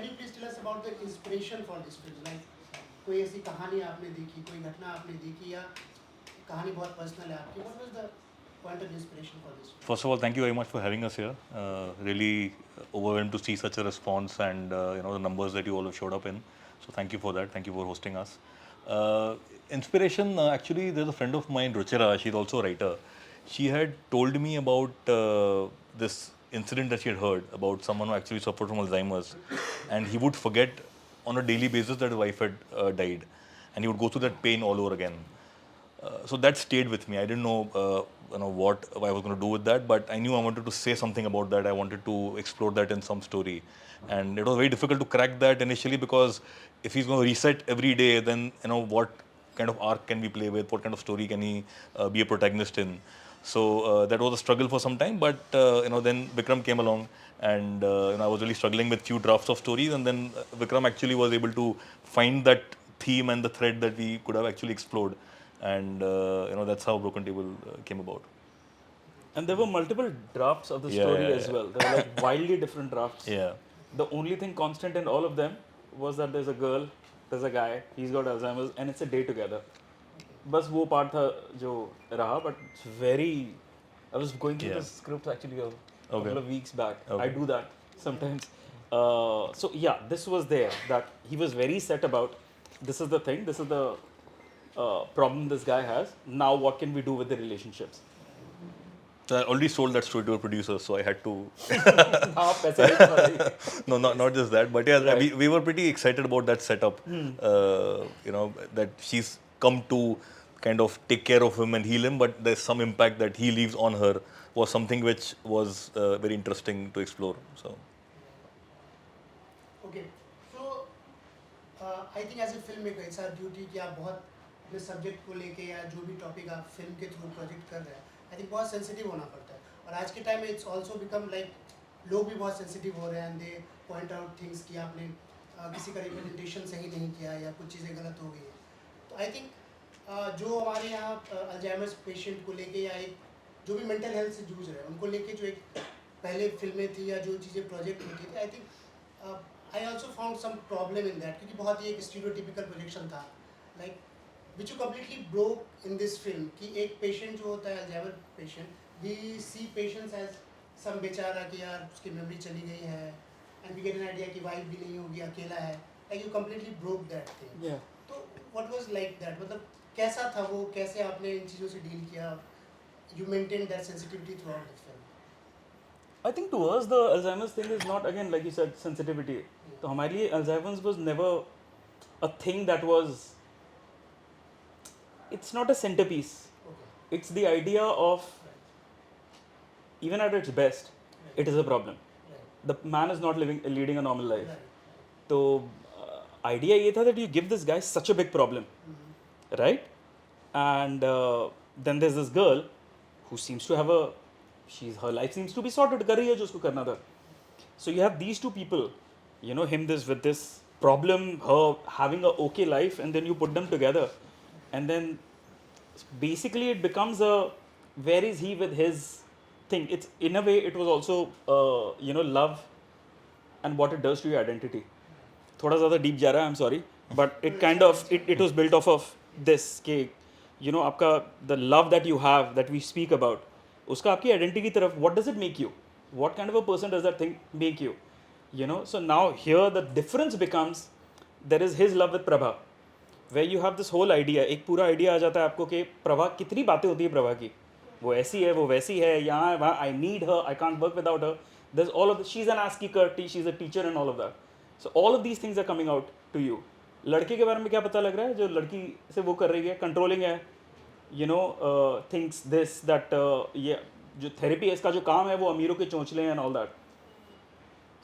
can you please tell us about the inspiration for this film? Like कोई ऐसी कहानी आपने देखी, कोई घटना आपने देखी या कहानी बहुत पर्सनल है आपकी? What was the point of inspiration for this? First of all, thank you very much for having us here. Really overwhelmed to see such a response and the numbers that you all have showed up in. So thank you for that. Thank you for hosting us. Inspiration, actually, there's a friend of mine, Ruchira. She's also a writer. She had told me about this incident that she had heard about someone who actually suffered from Alzheimer's, and he would forget on a daily basis that his wife had died, and he would go through that pain all over again. So that stayed with me. I didn't know, what I was going to do with that, but I knew I wanted to say something about that. I wanted to explore that in some story, and it was very difficult to crack that initially because if he's going to reset every day, then what kind of arc can we play with? What kind of story can he be a protagonist in? So that was a struggle for some time, but then Vikram came along, and I was really struggling with few drafts of stories, and then Vikram actually was able to find that theme and the thread that we could have actually explored. And that's how Broken Table came about. And there were multiple drafts of the story as well. There were like wildly different drafts. Yeah. The only thing constant in all of them was that there's a girl, there's a guy, he's got Alzheimer's, and it's a day together. बस वो part था जो रहा, but it's very. I was going through the script actually a couple of weeks back. I do that sometimes. So yeah, this was there that he was very set about. This is the thing. This is the problem this guy has. Now what can we do with the relationships? So I already sold that story to a producer, so I had to. No, not just that, but yeah, right. we were pretty excited about that setup. That she's come to kind of take care of him and heal him, but there's some impact that he leaves on her was something which was very interesting to explore. So. Okay, so I think as a filmmaker, it's our duty कि आप बहुत अपने subject को लेके या जो भी topic आप फिल्म के थ्रू प्रोजेक्ट कर रहे हैं, आई थिंक बहुत सेंसिटिव होना पड़ता है. और आज के टाइम में इट्स ऑल्सो बिकम लाइक लोग भी बहुत सेंसिटिव हो रहे हैं, and they point out things कि आपने किसी का रिप्रेजेंटेशन सही नहीं किया या कुछ चीज़ें गलत हो गई है. तो आई थिंक जो हमारे यहाँ अल्जाइमर्स पेशेंट को लेके या एक जो भी मेंटल हेल्थ से जूझ रहे हैं उनको लेके जो एक पहले फिल्में थी या जो चीज़ें प्रोजेक्ट होती थी, I think I also found some problem in that, क्योंकि बहुत ही एक स्टीरियोटिपिकल प्रोजेक्शन था, like which you completely broke in this film कि एक पेशेंट जो होता है Alzheimer patient, we see patients as some बेचारा कि यार उसकी मेमोरी चली गई है, and we get an idea कि वाइफ भी नहीं होगी, अकेला है, like you completely broke that thing. तो व्हाट वाज लाइक दैट, मतलब कैसा था वो, कैसे आपने इन चीज़ों से डील किया, you maintain that sensitivity through out the film? I think to us the Alzheimer's thing is not, again like you said, sensitivity. तो हमारे लिए Alzheimer's was never a thing that was. It's not a centerpiece. It's the idea of, even at its best, it is a problem. The man is not leading a normal life. So idea ये था that you give this guy such a big problem, right? And then there's this girl who seems to have her life seems to be sorted, कर रही है जो उसको करना था. So you have these two people, him with this problem, her having a okay life, and then you put them together. And then basically it becomes where is he with his thing. It's in a way it was also love and what it does to your identity. थोड़ा ज़्यादा deep जा रहा है, I'm sorry, but it kind of it was built off of this कि आपका the love that you have, that we speak about, उसका आपकी identity की तरफ, what does it make you, what kind of a person does that thing make you, so now here the difference becomes there is his love with Prabha, where you have this whole idea, एक पूरा idea आ जाता है आपको कि प्रभा कितनी बातें होती है प्रभा की, वो ऐसी है, वो वैसी है, यहाँ वहाँ, I need her, I can't work without her, there's all of this, she's an ASCII curty, she's a teacher and all of that. So all of these things are coming out to you. लड़के के बारे में क्या पता लग रहा है, जो लड़की से वो कर रही है, controlling है, thinks this, that, ये जो therapy है, इसका जो काम है वो अमीरों के चोंचले हैं and all that.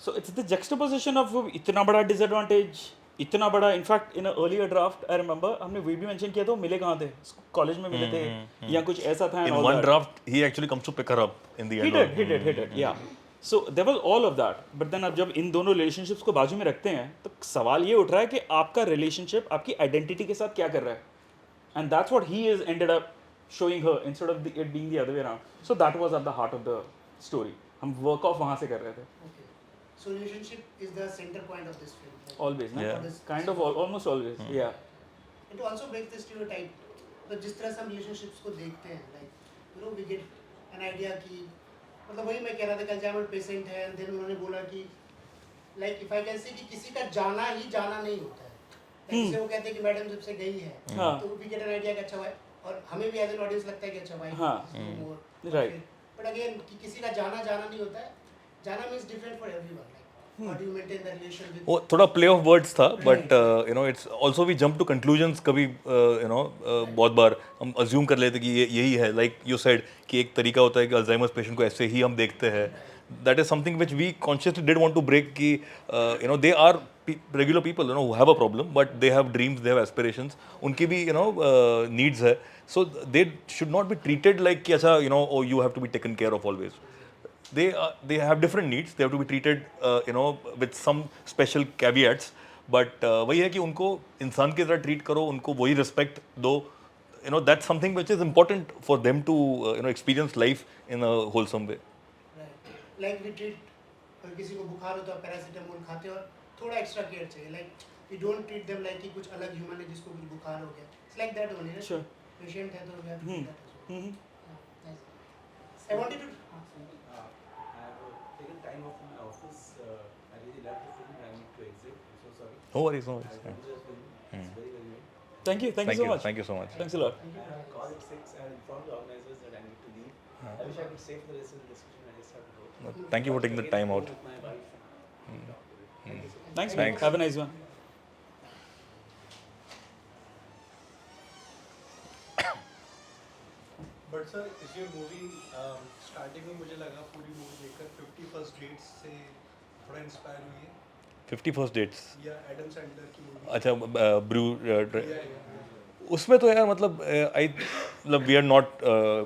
So it's the juxtaposition of इतना बड़ा disadvantage, इतना बड़ा, in fact in earlier draft I remember हमने वो भी मेंशन किया था, मिले कहाँ थे, कॉलेज में मिले थे या कुछ ऐसा था. In one draft he actually comes to pick her up in the end. He did, yeah. So there was all of that, but then अब जब इन दोनों रिलेशनशिप्स को बाजू में रखते हैं तो सवाल ये उठ रहा है कि आपका रिलेशनशिप आपकी आइडेंटिटी के साथ क्या कर रहा है, and that's what he is ended up showing her instead of it being the other way around. So that was at the heart of the story. हम वर्क ऑफ वहाँ से कर रहे थे. So relationship is the center point of this film. Like, Always, no? Yeah. what is- Kind of, almost always. Yeah. It also breaks the stereotype. तो जिस तरह से हम relationships को देखते हैं, like you know we get an idea कि मतलब वही मैं कह रहा था कि अल्जाइमर पेशेंट है, and then उन्होंने बोला कि like if I can say कि किसी का जाना ही जाना नहीं होता है, like जैसे वो कहते हैं कि मैडम जब से गई है, हाँ. तो we get an idea कि अच्छा भाई, और हमें भी as an audience लगता है कि अच्छा भाई, हाँ. more, Right. but again कि किसी का जाना जाना नहीं होता है, जाना means different for everyone. Like how do you maintain the relation with? वो थोड़ा प्ले ऑफ वर्ड्स था but you know it's also we jump to conclusions कभी यू नो बहुत बार हम अज्यूम कर लेते कि ये यही है लाइक यू सेड कि एक तरीका होता है कि अल्जाइमर्स पेशेंट को ऐसे ही हम देखते हैं that is something which we consciously did want to break कि you know they are regular people you know who have a problem but they have dreams they have aspirations उनकी भी you know needs है so they should not be treated like कि अच्छा you know oh you have to be taken care of always they have different needs they have to be treated you know with some special caveats but वही है कि उनको इंसान की तरह treat करो उनको वही रिस्पेक्ट दो you know that's something which is important for them to you know experience life in a wholesome way Right. Like we treat अगर किसी को बुखार हो तो पैरासीटामोल खाते हैं और थोड़ा एक्स्ट्रा केयर चाहिए like we don't treat them like कि कुछ अलग ह्यूमन है जिसको कुछ बुखार हो गया it's like that only right? Sure. Patient है तो we have to do that as well. Mhm. Yeah, nice. I wanted to I have taken time off from my office. I really love the film. I need to exit. I'm so sorry. no worries no I worries will the film. It's very, very good. Thank you so much. thank you so much Thanks a lot. I have a call at 6. I informed the organizers that I need to leave. I wish I could stay for the rest of the discussion. I just have to go. No, thank you for taking the time out With my wife. Thank you so much. Thanks, man. Thanks. Have a nice one. But sir इस ये movie starting में मुझे लगा पूरी movie देखकर 51st dates से थोड़ा inspire हुई है 51st dates या एडम सैंडलर की मूवी अच्छा ब्रू उसमें तो यार मतलब आई मतलब we are not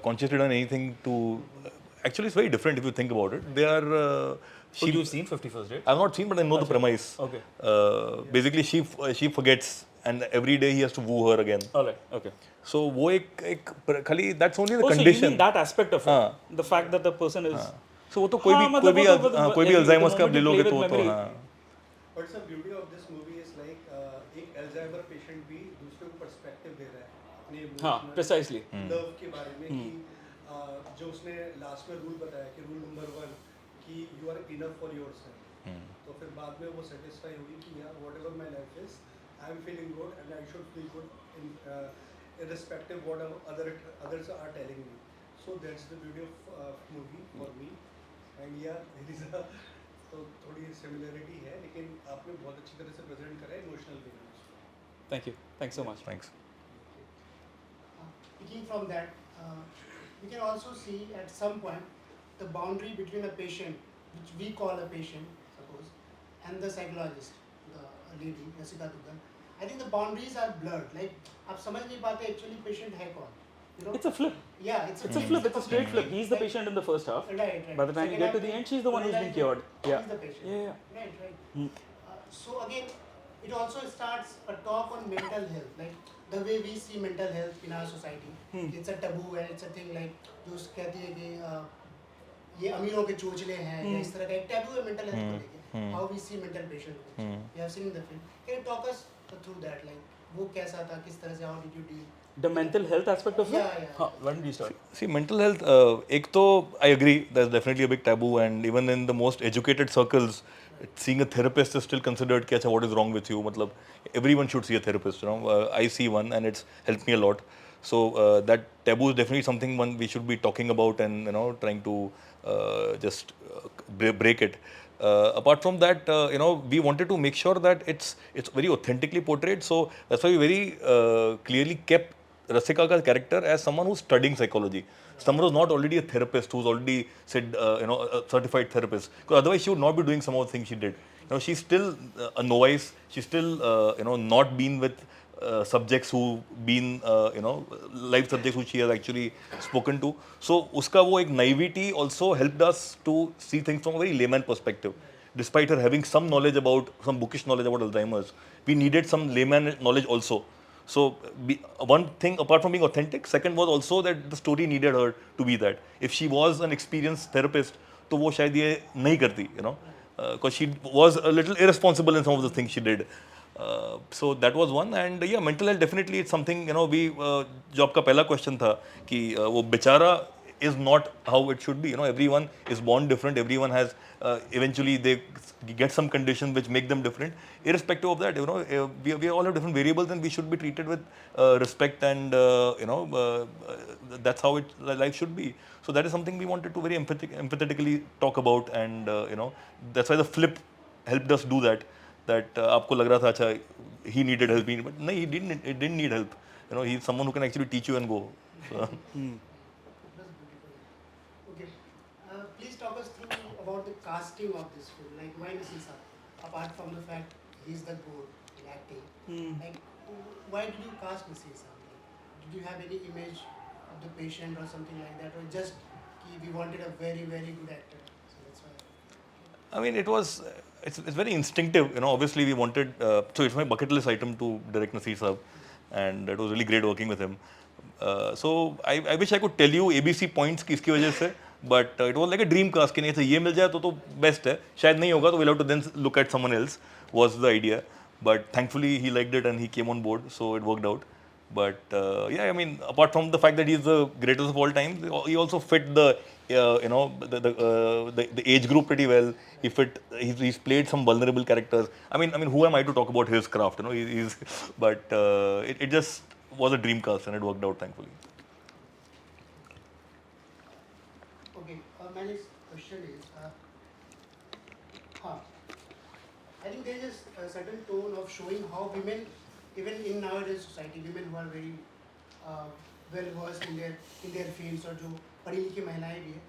consciously done anything to actually it's very different if you think about it they are So you've seen 51st Dates? I've not seen, but I know the premise. Okay. Basically, she forgets, and every day he has to woo her again. All right. Okay. So वो एक खाली that's only the Oh, so you condition. mean that aspect of it? हाँ. The fact that the person is. So वो तो कोई हाँ, भी मतलब कोई भी the अल्जाइमर्स का moment ले you लोगे play तो with तो memory. हाँ but sir beauty of this movie is like एक अल्जाइमर पेशेंट भी दूसरे को पर्सपेक्टिव दे रहा है अपने हाँ, precisely. लव के बारे में कि जो उसने लास्ट में रूल बताया कि रूल नंबर 1 कि you are enough for yourself तो फिर बाद में वो सेटिस्फाई हुई कि यार whatever my life is I am feeling good and I should feel good in irrespective what others are telling me so that's the beauty of movie for me and yeah there is a तो थोड़ी similarity है लेकिन आपने बहुत अच्छी तरह से present करा है इमोशनल वे में Thank you. Thanks so much. thanks picking from that, we can also see at some point the boundary between a patient, which we call a patient, suppose, and the psychologist, the lady, Rasika Dugal. I think the boundaries are blurred. Like, आप समझ नहीं पाते actually patient है कौन. You know? It's a flip. Yeah, It's a flip. It's a straight flip. He's the patient in the first half. Right. By the time you Second get to half, the end, she's the one who's been realize cured. that Yeah. He's the patient. Yeah. Right. So again, it also starts a talk on mental health, like the way we see mental health in our society. It's a taboo and it's a thing like जो कहती है कि ये अमीरों के चोचले हैं या इस तरह का एक taboo है mental health को लेके. How we see mental patients. We have seen the film. Can you talk us through that? Like वो कैसा था, किस तरह से, how did you deal? The mental health aspect of it? Yeah. Huh, why don't you start? See, mental health, एक तो I agree, there's definitely a big taboo and even in the most educated circles, seeing a therapist is still considered कि अच्छा what is wrong with you, मतलब everyone should see a therapist, you know, I see one and it's helped me a lot. So that taboo is definitely something one we should be talking about and, you know, trying to just break it. Apart from that, you know, we wanted to make sure that it's very authentically portrayed. So that's why we very clearly kept Rasika ka character as someone who's studying psychology. Someone who's not already a therapist, who's already said, you know, a certified therapist. Because otherwise she would not be doing some of the things she did. You know, she's still a novice. She's still, you know, not been with subjects who been, you know, live subjects who she has actually spoken to. So uska wo ek naivety also helped us to see things from a very layman perspective. Despite her having some knowledge about, some bookish knowledge about Alzheimer's, we needed some layman knowledge also. So one thing apart from being authentic, second was also that the story needed her to be that. If she was an experienced therapist, तो वो शायद ये नहीं करती, you know. because she was a little irresponsible in some of the things she did. So that was one, and yeah, mental health definitely it's something, you know, we जो आपका पहला question था कि वो बेचारा is not how it should be. You know, everyone is born different. Everyone has eventually they get some conditions which make them different. Irrespective of that, you know, we all have different variables, and we should be treated with respect, and that's how life should be. So that is something we wanted to very empathetically talk about, and that's why the flip helped us do that. That आपको लग रहा था अच्छा he needed help, but no, he didn't need help. You know, he's someone who can actually teach you and go. So. Okay. Please talk us through about the casting of this film. Like, why Naseer? Apart from the fact he's the goat in acting, like, why did you cast Naseer? Did you have any image of the patient or something like that, or just we wanted a very, very good actor? So that's why. I mean, it's very instinctive. You know, obviously we wanted. So it's my bucket list item to direct Naseer Saab, and it was really great working with him. So I wish I could tell you ABC points की इसकी वजह से, but it was like a dream cast कि नहीं ऐसे ये मिल जाए तो best है. शायद नहीं होगा तो we'll have to then look at someone else. Was the idea, but thankfully he liked it and he came on board, so it worked out. But yeah, I mean, apart from the fact that he's the greatest of all time, he also fit the the age group pretty well. He's played some vulnerable characters. I mean, who am I to talk about his craft? You know, but it just was a dream cast and it worked out, thankfully. Okay, my next question is, I think there is a certain tone of showing how women, even in nowadays society, women who are very well versed in their fields, or जो पढ़ी लिखी महिलाएं भी हैं,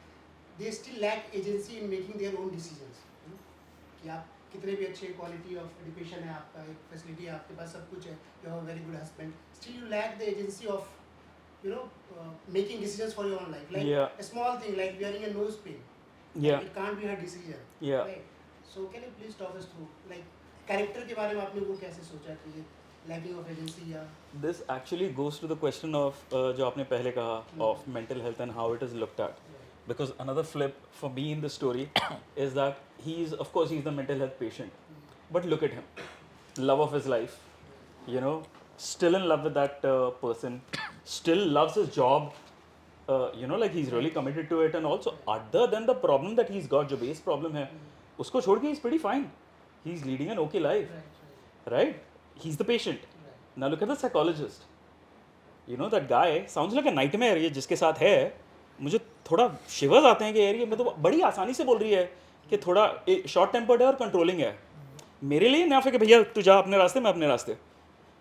they still lack agency in making their own decisions. कि आप कितने भी अच्छे quality of education है आपका, एक facility है आपके पास, सब कुछ है, you have a very good husband, still you lack the agency of making decisions for your own life. Like a small thing like wearing a nose pin. Yeah. It can't be her decision. Yeah. Right? So can you please talk us through, like, character के बारे में आपने वो कैसे सोचा कि ये lacking of agency या? This actually goes to the question of जो आपने पहले कहा of mental health and how it is looked at. Because another flip for me in the story is that he's the mental health patient, but look at him, love of his life, still in love with that person, still loves his job, like he's really committed to it, and also other than the problem that he's got, जो base problem है, उसको छोड़ के he's pretty fine, he's leading an okay life, right? He's the patient. Now look at the psychologist. That guy sounds like a nightmare. ये जिसके साथ है, मुझे थोड़ा शिवर्स आते हैं कि यार ये मैं तो बड़ी आसानी से बोल रही है कि थोड़ा शॉर्ट टेम्पर्ड है और कंट्रोलिंग है. मेरे लिए ना फिर कि भैया तू जा अपने रास्ते, मैं अपने रास्ते.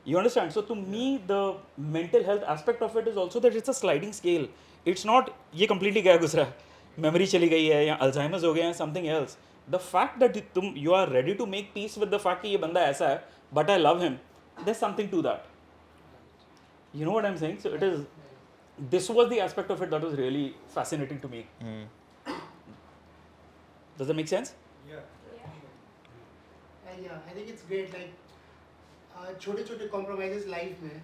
You understand? So to me, the mental health aspect of it is also that it's a sliding scale. It's not ये completely गया गुजरा, मेमोरी चली गई है या अल्जाइमर्स हो गए हैं, something else. The fact that you are ready to make peace with the fact कि ये बंदा ऐसा है, but I love him, there's something to that. You know what I'm saying? So this was the aspect of it that was really fascinating to me. Does that make sense? Yeah, I think it's great. Like, छोटे-छोटे compromises life में,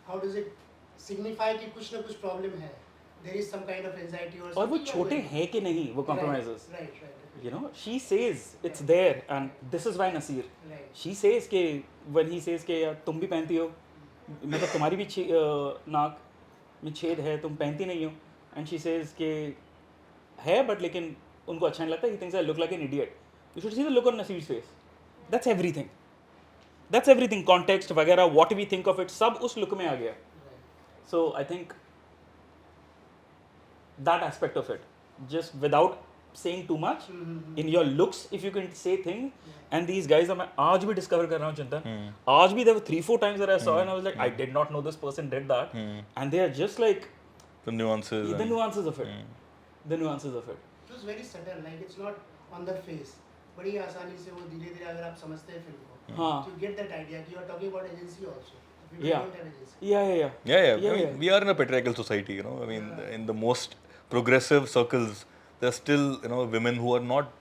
how does it signify कि कुछ ना कुछ problem है? There is some kind of anxiety or something. और वो छोटे हैं कि नहीं वो compromises? Right. She says it's there, and this is why Naseer. Right. She says कि when he says कि तुम भी पहनती हो, मतलब तुम्हारी भी नाक में छेद है, तुम पहनती नहीं हो, and she says कि है but लेकिन उनको अच्छा नहीं लगता. He thinks I look like an idiot. You should see the look on Naseer's face. That's everything. Context वगैरह, what we think of it, सब उस look में आ गया. So I think that aspect of it, just without saying too much, in your looks, if you can say things, and these guys, मैं आज भी discover कर रहा हूँ चिंतन, आज भी there were 3-4 times that I saw and I was like, I did not know this person did that, and they are just like the nuances of it. The nuances of it. It was very subtle, like it's not on the face. बड़ी आसानी से वो धीरे-धीरे अगर आप समझते हैं film को, you get that idea कि you are talking about agency also. Yeah. I mean, we are in a patriarchal society, I mean, in the most progressive circles, there are still, women who are not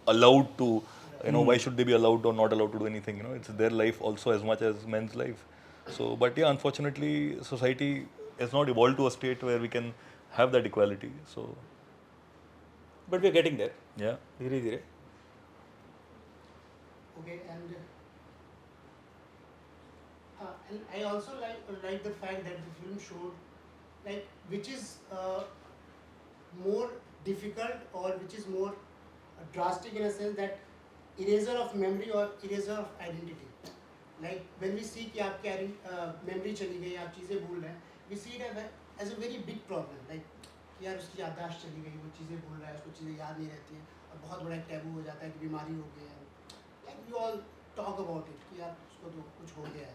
allowed to, why should they be allowed or not allowed to do anything, it's their life also as much as men's life. So, but yeah, unfortunately, society has not evolved to a state where we can have that equality, so. But we're getting there. Yeah. धीरे-धीरे. Okay, and I also like the fact that the film showed like which is more difficult or which is more drastic in a sense that erasure of memory or erasure of identity. Like when we see कि आपकी memory चली गई, आप चीज़ें भूल रहे हैं, we see it as a very big problem. Like कि यार उसकी याददाश्त चली गई, वो चीज़ें भूल रहा है, उसको चीज़ें याद नहीं रहती हैं, और बहुत बड़ा एक टैबू हो जाता है कि बीमारी हो गई है. Like we all talk about it कि यार उसको तो कुछ हो गया है.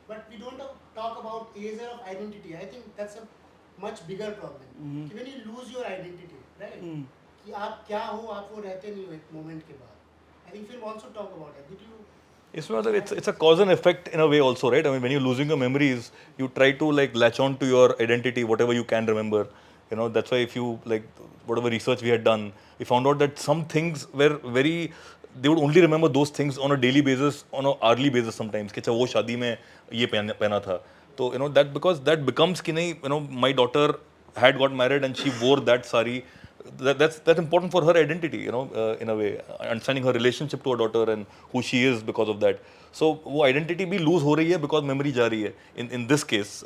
But we don't talk about erasure of identity. I think that's a much bigger problem. कि when you lose your identity, right? कि आप क्या हो, आप वो रहते नहीं हो एक moment के बाद. I think film also talk about that. Did you? It's a cause and effect in a way also, right? I mean, when you're losing your memories, you try to like latch on to your identity, whatever you can remember. You know, that's why if you like whatever research we had done, we found out that some things were very. They would only remember those things on a daily basis, on an hourly basis sometimes. कि अच्छा वो शादी में ये पहना था. So you know that because that becomes कि नहीं, you know, my daughter had got married and she wore that sari. That's important for her identity, you know, in a way, understanding her relationship to her daughter and who she is because of that. So वो identity भी lose हो रही है because memory जा रही है. In this case,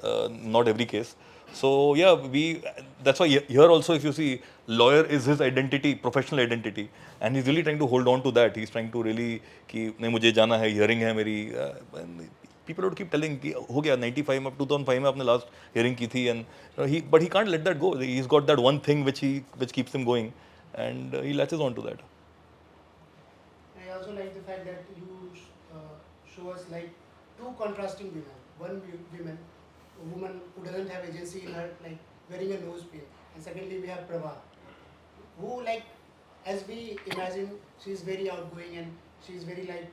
not every case. So yeah, that's why here also if you see, lawyer is his identity, professional identity, and he's really trying to hold on to that. He's trying to really कि नहीं मुझे जाना है, hearing है मेरी. People would keep telling कि हो गया 95 में 2005 में आपने last hearing की थी, and you know, but he can't let that go. He's got that one thing which keeps him going, and he latches on to that. I also like the fact that you show us like two contrasting women. One a woman who doesn't have agency in her, like wearing a nose pin, and secondly we have Prabha, who like as we imagine she's very outgoing and she's very like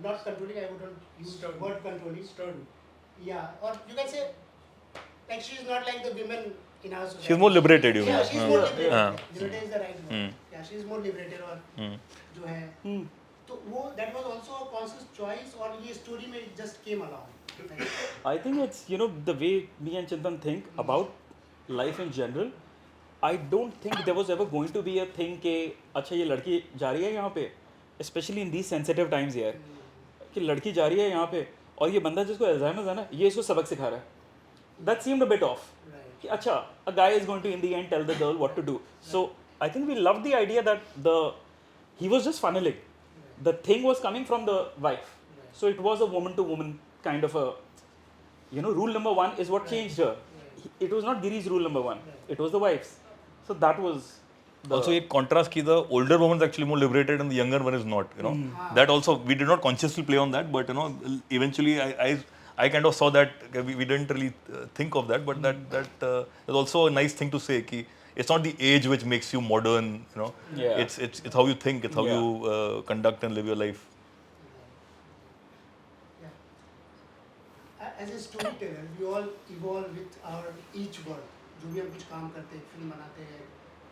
not controlling. I wouldn't use the word controlling. Stern. Yeah, or you can say like she's not like the women in our society. She's more liberated, you mean? Yeah, she's more liberated. Yeah. Liberated is the right word. Yeah, she's more liberated और जो है तो वो that was also a conscious choice or ये story में it just came along. I think it's, you know, the way me and Chintan think about life in general. I don't think there was ever going to be a thing कि अच्छा ये लड़की जा रही है यहाँ पे, especially in these sensitive times यार, कि लड़की जा रही है यहाँ पे और ये बंदा जिसको अल्जाइमर है ना, ये इसको सबक सिखा रहा है. That seemed a bit off. कि अच्छा, a guy is going to in the end tell the girl what to do. So I think we loved the idea that he was just funneling. The thing was coming from the wife. So it was a woman to woman kind of a, you know, rule number one is what changed her. It was not Giri's rule number one. It was the wife's. So that was the... Also, a contrast ki the older woman is actually more liberated and the younger one is not, you know. That also, we did not consciously play on that, but, you know, eventually I kind of saw that, we didn't really think of that, but that is also a nice thing to say, ki it's not the age which makes you modern, you know. Yeah. It's how you think, it's how you conduct and live your life. As a storyteller, we all evolve with our each work. जो भी हम कुछ काम करते हैं, film बनाते हैं,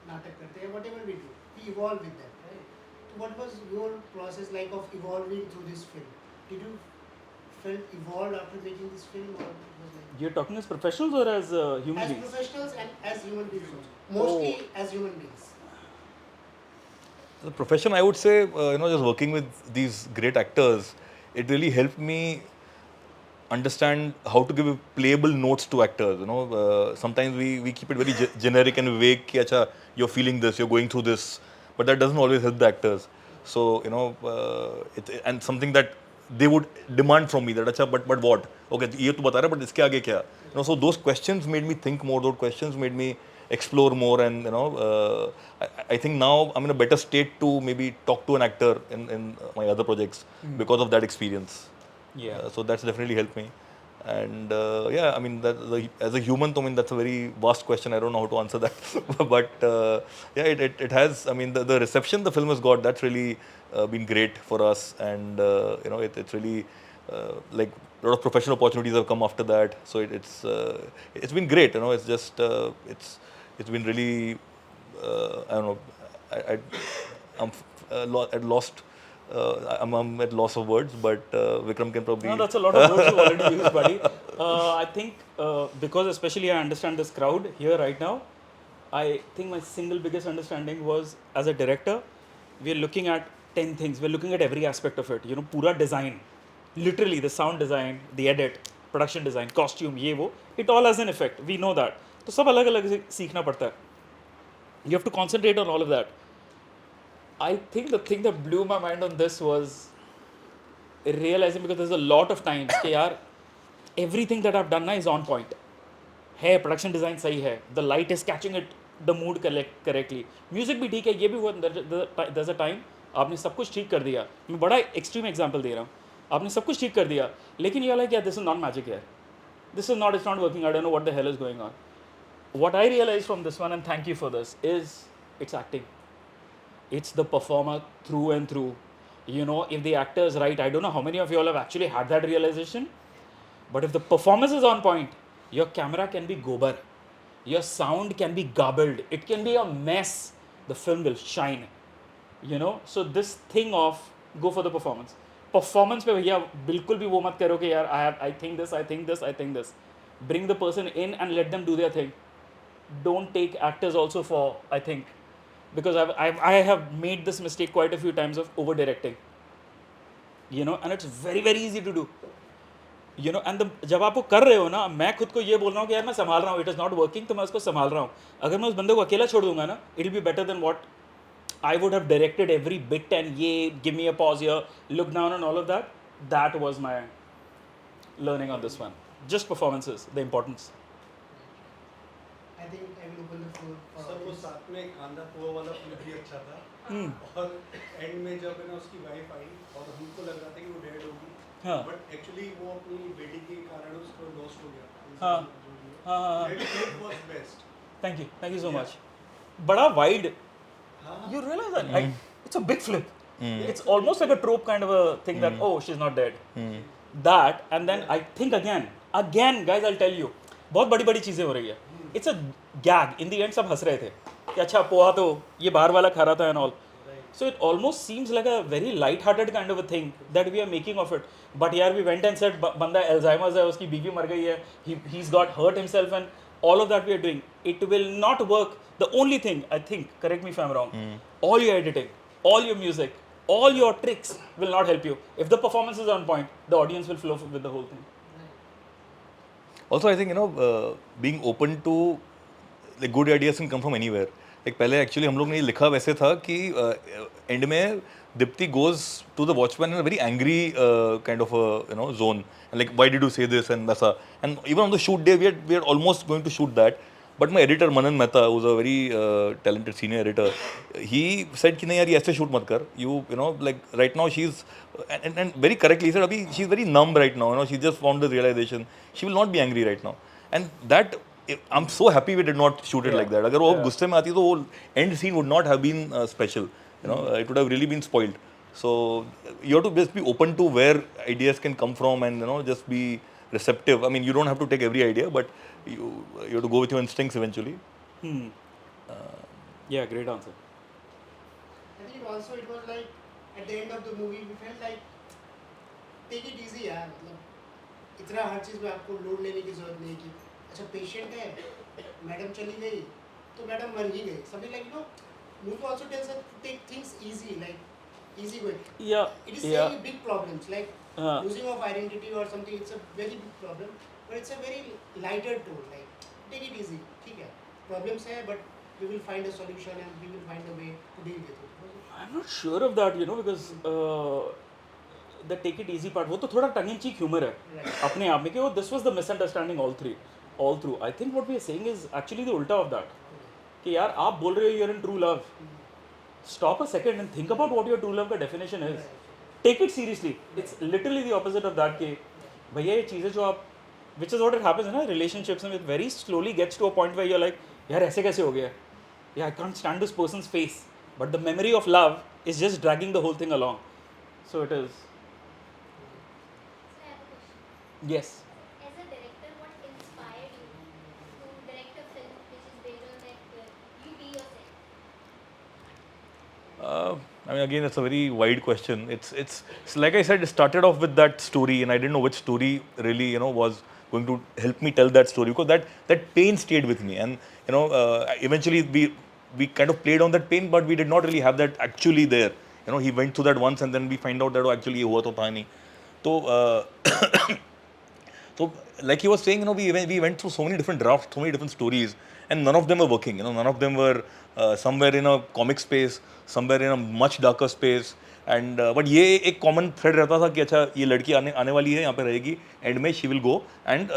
नाटक करते हैं, whatever we do, we evolve with that, right? So what was your process like of evolving through this film? Did you feel evolved after making this film, or it was like You're talking as professionals or as human as beings? professionals and as human beings also? Mostly as human beings. The profession, I would say, you know, just working with these great actors, it really helped me understand how to give playable notes to actors. You know, sometimes we keep it very generic and vague. Ki, Acha, you're feeling this, you're going through this, but that doesn't always help the actors. So you know, and something that they would demand from me that Acha, but what? Okay, ये तो बता रहा है, but इसके आगे क्या? You know, so those questions made me think more. Those questions made me explore more, and you know, I think now I'm in a better state to maybe talk to an actor in my other projects because of that experience. Yeah. So that's definitely helped me. And yeah, I mean, as a human, I mean, that's a very vast question. I don't know how to answer that. But yeah, it has, I mean, the reception the film has got, that's really been great for us. And you know, it's really like a lot of professional opportunities have come after that. So it's been great. You know, it's just, it's been really, I don't know, I'm lost. I'm at loss of words, but Vikram can probably... No, that's a lot of words you've already used, buddy. I think because especially I understand this crowd here right now, I think my single biggest understanding was as a director, we're looking at 10 things. We're looking at every aspect of it. You know, pura design, literally the sound design, the edit, production design, costume, ये वो, it all has an effect. We know that. तो सब अलग अलग सीखना पड़ता है. You have to concentrate on all of that. I think the thing that blew my mind on this was realizing, because there's a lot of times कि यार everything that I've done now is on point. है production design सही है, the light is catching it, the mood correctly, music भी ठीक है, ये भी हुआ. There's a time आपने सब कुछ ठीक कर दिया. मैं बड़ा extreme example दे रहा हूँ. आपने सब कुछ ठीक कर दिया, लेकिन you're like, yeah, this is not magic here. This is not, it's not working. I don't know what the hell is going on. What I realized from this one, and thank you for this, is it's acting. It's the performer through and through. You know, if the actor is right, I don't know how many of you all have actually had that realization, but if the performance is on point, your camera can be gobar, your sound can be garbled, it can be a mess, the film will shine. You know, so this thing of go for the performance. Performance पे भैया बिल्कुल भी वो मत करो कि यार I think this. Bring the person in and let them do their thing. Don't take actors also for, I think, because I have made this mistake quite a few times of over directing. You know, and it's very very easy to do. You know, and जब आप वो कर रहे हो ना, मैं खुद को ये बोल रहा हूँ कि यार मैं संभाल रहा हूँ, it is not working, तो मैं उसको संभाल रहा हूँ. अगर मैं उस बंदे को अकेला छोड़ दूंगा ना, it will be better than what I would have directed every bit and give me a pause here, look down and all of that. That was my learning on this one. Just performances, the importance. I think I will open the floor for sir वो साथ में कांदा पोहा वाला film भी अच्छा था और and में जब है ना उसकी वाइफ आई और हमको लग रहा था कि वो डेड होगी, बट एक्चुअली वो अपनी बेटी के कारण उसको लॉस्ट हो गया. It was best. Thank you so much. बड़ा wide. You realize that? It's a big flip. It's almost like a trope kind of a thing that, oh, she's not dead. That, and then I think again, guys, I'll tell you, बहुत बड़ी बड़ी चीज़ें हो रही है. It's a gag. In the end, सब हंस रहे थे कि अच्छा पोहा तो ये बाहर वाला खा रहा था and all. So it almost seems like a very light-hearted kind of a thing that we are making of it. But here we went and said, बंदा Alzheimer's है, उसकी बीवी मर गई है, he's got hurt himself, and all of that we are doing. It will not work. The only thing, I think, correct me if I'm wrong, all your editing, all your music, all your tricks will not help you. If the performance is on point, the audience will flow with the whole thing. Also, I think, you know, being open to like good ideas can come from anywhere. Like पहले actually हम लोग ने लिखा वैसे था कि end में Dipti goes to the watchman in a very angry kind of a, you know, zone, and like, why did you say this and वैसा. And even on the shoot day we are almost going to shoot that, but my editor Manan Mehta, who's a very talented senior editor, he said कि नहीं यार ये ऐसे shoot मत कर. You know, like right now she's and very correctly he said अभी she's very numb right now. You know, she just found the realization she will not be angry right now, and that. I'm so happy we did not shoot it like that. अगर वो गुस्से में आती तो वो end scene would not have been special. You know, it would have really been spoiled. So you have to just be open to where ideas can come from, and you know, just be receptive. I mean, you don't have to take every idea, but you have to go with your instincts eventually. Yeah, great answer. I think also it was like at the end of the movie we felt like take it easy यार, मतलब इतना हर चीज़ में आपको load लेने की जरूरत नहीं कि अच्छा पेशेंट है, मैडम चली गई तो मैडम मर ही गई. Something like, you know, movie also tells us to take things easy, like easy way. Yeah. It is saying big problems like losing of identity or something. It's a very big problem, but it's a very lighter tone. Like take it easy, ठीक है. Problems है, but we will find a solution and we will find a way to deal with it. I'm not sure of that, you know, because the take it easy part, वो तो थोड़ा tongue in cheek humor है अपने आप में कि वो this was the misunderstanding all through. I think what we are saying is actually the ulta of that. कि यार आप बोल रहे हो you're in true love. Stop a second and think about what your true love का definition is. Take it seriously. It's literally the opposite of that कि भैया ये चीज़ें जो आप, which is what it happens in relationships, and it very slowly gets to a point where you're like यार ऐसे कैसे हो गया? Yeah, I can't stand this person's face. But the memory of love is just dragging the whole thing along. So it is. So I have a question. Yes. As a director, what inspired you to direct a film which is based on that you be yourself? I mean, again, it's a very wide question. It's like I said, it started off with that story, and I didn't know which story really, you know, was going to help me tell that story, because that pain stayed with me, and you know, eventually we kind of played on that pain, but we did not really have that actually there. You you know, he went through that once and then we find out that oh, actually ये हुआ तो था नहीं. तो so like he was saying, you know, we went through so many different drafts, so many different stories, and none of them were working. You know, none of them were somewhere in a comic space, somewhere in a much darker space. And but ये एक common thread रहता था कि अच्छा ये लड़की आने वाली है यहाँ पे रहेगी, end में she will go and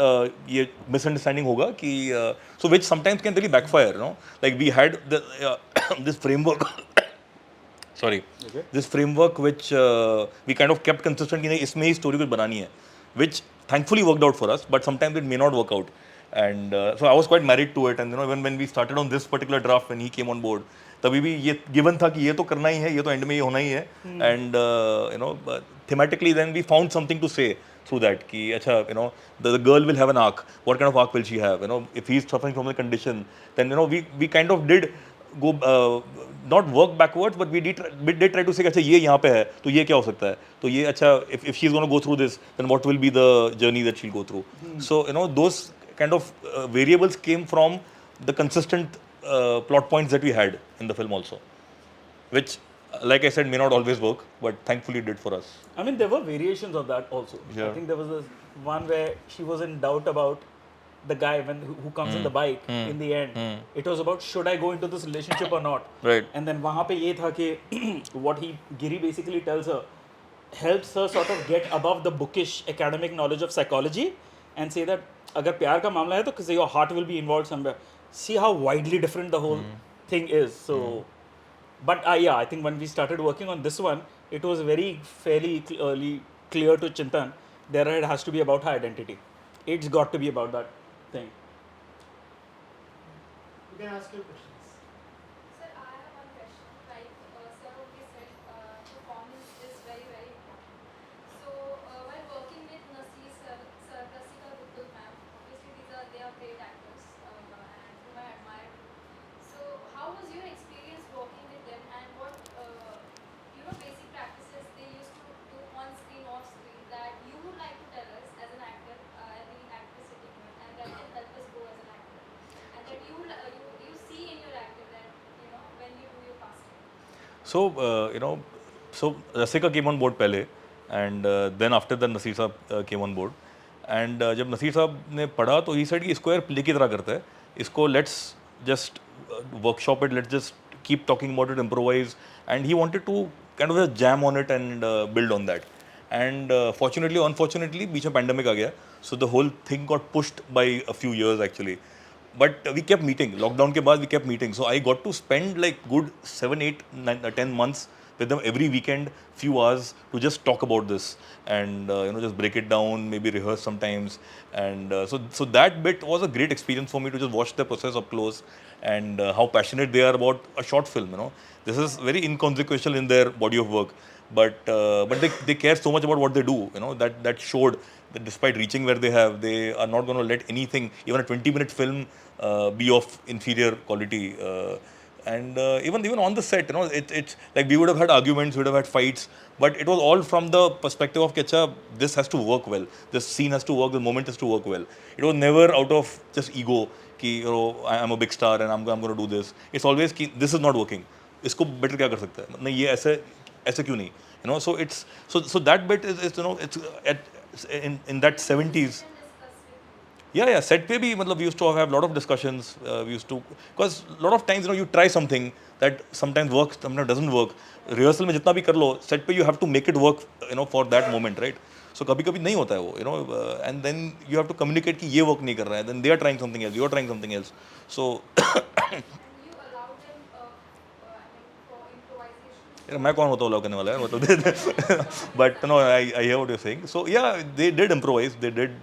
ये misunderstanding होगा कि so which sometimes can really backfire. You know, like we had the this framework. Sorry, Okay. this framework which we kind of kept consistent कि नहीं इसमें ही story कुछ बनानी है, which thankfully worked out for us, but sometimes it may not work out. And so I was quite married to it. And you know, when we started on this particular draft, when he came on board, तभी भी ये given था कि ये तो करना ही है, ये तो end में ये होना ही है. And you know, thematically then we found something to say through that कि अच्छा, you know, the girl will have an arc. What kind of arc will she have? You know, if he's suffering from a condition, then you know we kind of did go not work backwards, but we did try to say अच्छा ये यहाँ पे है तो ये क्या हो सकता है, तो ये अच्छा if she's going to go through this, then what will be the journey that she'll go through. So you know, those kind of variables came from the consistent plot points that we had in the film also, which like I said may not always work, but thankfully it did for us. I mean, there were variations of that also. Yeah. I think there was this one where she was in doubt about the guy who comes on the bike in the end. It was about should I go into this relationship or not. Right. And then वहाँ पे ये था कि what Giri basically tells her helps her sort of get above the bookish academic knowledge of psychology and say that अगर प्यार का मामला है तो किसी your heart will be involved somewhere. See how widely different the whole thing is. So, but yeah, I think when we started working on this one, it was fairly clear to Chintan that it has to be about her identity. It's got to be about that thing. You can ask your questions. Sir, I have one question. Like, sir always said, performance is very, very important. So, while working with Rasika, Dugal ma'am, obviously they are great actors and whom I admire. So, how was your experience working with them and what, basic practices they used to do on screen, off screen that you would like to tell us as an actor, as an actress sitting here, and that can help us grow as an actor, and that you see in your actor that when you do your casting. So you know, so Rasika came on board पहले, and then after that Naseer साहब came on board. And जब नसीर साहब ने पढ़ा तो he said कि इसको यार प्ले की तरह करते हैं, इसको let's just workshop it, let's just keep talking about it, improvise. And he wanted to kind of just jam on it and build on that. And fortunately or unfortunately बीच में pandemic आ गया, so the whole thing got pushed by a few years actually. But we kept meeting. Lockdown के बाद we kept meeting. So I got to spend like good 7, 8, 9, 10 months with them every weekend, few hours to just talk about this and just break it down, maybe rehearse sometimes. And so that bit was a great experience for me to just watch the process up close and how passionate they are about a short film. You know, this is very inconsequential in their body of work, but they care so much about what they do. You know, that showed that despite reaching where they have, they are not going to let anything, even a 20-minute film, be of inferior quality. And even on the set, it's like we would have had arguments, we would have had fights, but it was all from the perspective of Kecha, this has to work well, this scene has to work, the moment has to work well. It was never out of just ego, ki, I'm a big star and I'm going to do this. It's always ki, this is not working. इसको better क्या कर सकता है? नहीं ये ऐसे क्यों नहीं? So it's so that bit is it's in that 70s. Yeah, set पे भी मतलब we used to have a lot of discussions. We used to, because a lot of times you try something that sometimes works, sometimes doesn't work. Rehearsal में जितना भी कर लो, set पे you have to make it work, for that moment, right? So कभी-कभी नहीं होता है वो, and then you have to communicate कि ये work नहीं कर रहा है. Then they are trying something else, you are trying something else. So And you allow them, for improvisation. मैं कौन होता हूँ allow करने वाला है मतलब but no, I hear what you're saying. So yeah, they did improvise, they did,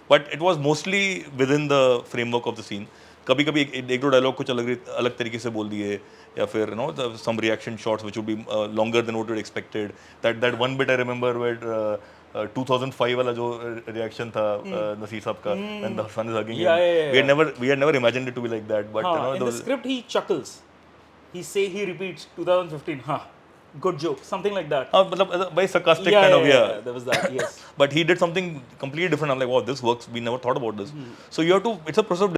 but it was mostly within the framework of the scene. कभी-कभी एक दो डायलॉग कुछ अलग तरीके से बोल दिए या फिर some reaction shots which would be longer than what you expected. That one bit I remember where 2005 वाला जो reaction था नसीर साहब का when the sun is hugging him. Yeah. We had never imagined it to be like that. But in the script he chuckles. He repeats 2015. Good joke, something like that. मतलब very sarcastic kind of, yeah. There was that, yes. But he did something completely different. I'm like, wow, this works. We never thought about this. So you have to. It's a process of